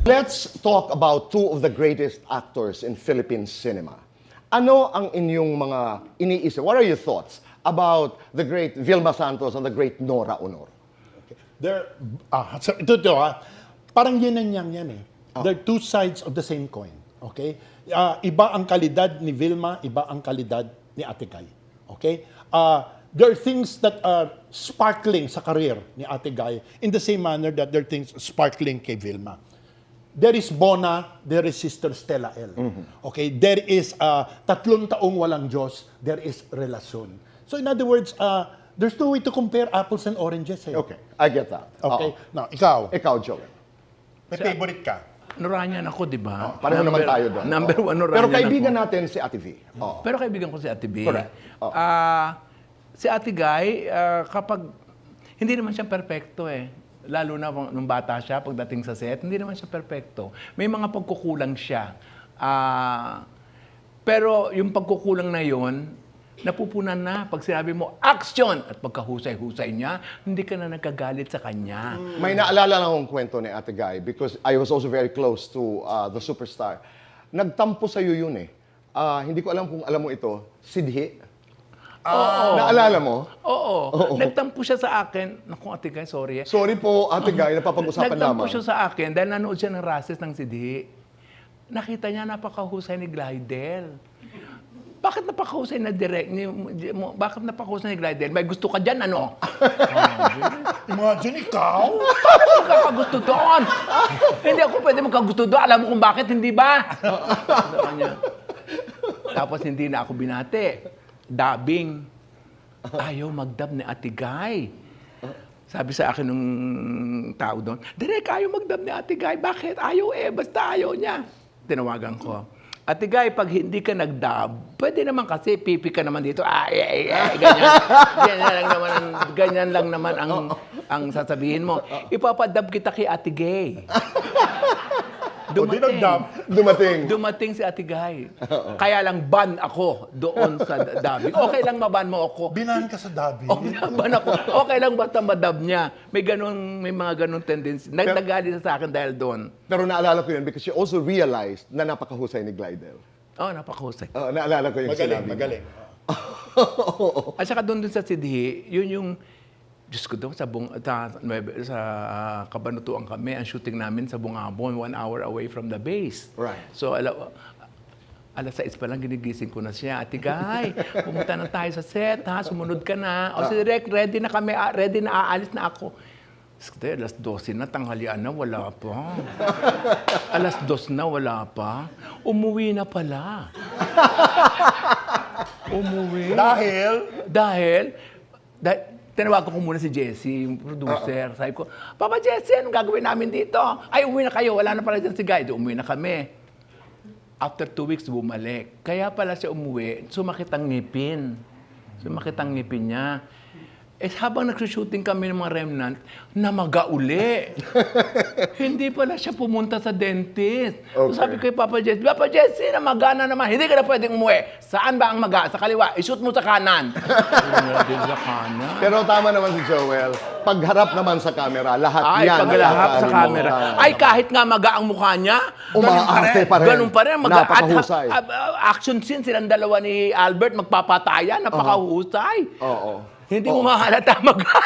Let's talk about two of the greatest actors in Philippine cinema. Ano ang inyong mga iniisip? What are your thoughts about the great Vilma Santos and the great Nora Honor? Parang yin and yang yan eh. They're two sides of the same coin. Okay? Iba ang kalidad ni Vilma, iba ang kalidad ni Ate Guy. Okay? There are things that are sparkling sa career ni Ate Guy in the same manner that there are things sparkling kay Vilma. There is Bona, there is Sister Stella L. Okay? There is 3 taong walang Diyos, there is relasyon. So in other words, there's no way to compare apples and oranges. Eh. Okay, I get that. Okay? Now, ikaw, Ikaw, Joel. may favorite ka? Noranyan ako, di ba? Pareho naman tayo doon. Number one, Noranyan Pero kaibigan ako. natin si Ate V. Oo. Pero kaibigan ko si Ate B. Correct. Si Ate Guy, kapag hindi naman siya perfecto eh. Lalo na nung bata siya, pagdating sa set, hindi naman siya perfecto. May mga pagkukulang siya. Pero yung pagkukulang na yon, napupunan na pag sinabi mo, action! At pagkahusay-husay niya, hindi ka na nagkagalit sa kanya. May naalala lang akong kwento ni Ate Guy because I was also very close to the superstar. Nagtampo sa'yo yun eh. Hindi ko alam kung alam mo ito, Sidhi. Naalala mo? Oo. Nagtampo siya sa akin. Naku, Ate Guy, sorry. Sorry po, Ate Guy, napapag-usapan Nagtampo naman. siya sa akin dahil nanood siya ng Rases ng Sidhi. Nakita niya napakahusay ni Glidel. Bakit napakahusay na direct? Bakit napakahusay ni Glidel? May gusto ka dyan, ano? Imagine ikaw? Hindi ka kagusto doon. Hindi ako pwede magkagusto doon. Alam mo kung bakit, hindi ba? Sa kanya. Tapos hindi na ako binate. Dubbing. Ayaw magdub ni Ate Guy. Sabi sa akin nung tao doon, Direk, ayaw magdub ni Ate Guy. Bakit? Ayaw eh. Basta ayaw niya. Tinawagan ko. Ate Guy, pag hindi ka nag-dub, pwede naman kasi pipi ka naman dito. Ganyan. Ganyan lang naman ang sasabihin mo. Ipapadub kita kay Ate Guy. Dumating si Ate Guy. Kaya lang ban ako doon sa dubbing. Okay lang maban mo ako. Binahan ka sa dubbing. Ban ako. Okay lang basta madub niya. May mga ganun tendency. Nagalit sa akin dahil doon. Pero naalala ko yun because you also realized na napakahusay ni Glidel. Napakahusay. Naalala ko yung sinabi. Magaling. At saka doon sa Sidhi, yun yung Diyos ko daw, sa Kabanatuan kami, ang shooting namin sa Bungabon, 1 hour away from the base. Right. So, alas 6 pa lang, ginigising ko na siya. Ate Guy, pumunta na tayo sa set, ha? Sumunod ka na. O si Direk, ready na kami, ready na, aalis na ako. Alas 12 na, tanghalian na, wala pa. Alas 2 na, wala pa. Umuwi na pala. Umuwi. Dahil, tinawagan ko muna si Jessie, yung producer. Sabi ko, Papa Jessie, anong gagawin namin dito? Ay, umuwi na kayo. Wala na pala dyan si Guy. Umuwi na kami. After 2 weeks, bumalik. Kaya pala siya umuwi, sumakit ang ngipin. Niya. Habang nag-shooting kami ng mga remnant, namaga uli. Hindi pala siya pumunta sa dentist. Okay. So sabi ko kay Papa Jesse, namaga na naman. Hindi ka na pwedeng umuwi. Saan ba ang maga? Sa kaliwa. I-shoot mo sa kanan. Sa kanan. Pero tama naman si Joel. Pagharap naman sa camera, lahat yan. Paglalahap sa camera. Kahit nga maga ang mukha niya, umaarte pa rin. Ganun pa rin. Napakahusay. Action scene, silang dalawa ni Albert, magpapatayan. Napakahusay. Oo. Hindi mo mahalata maga.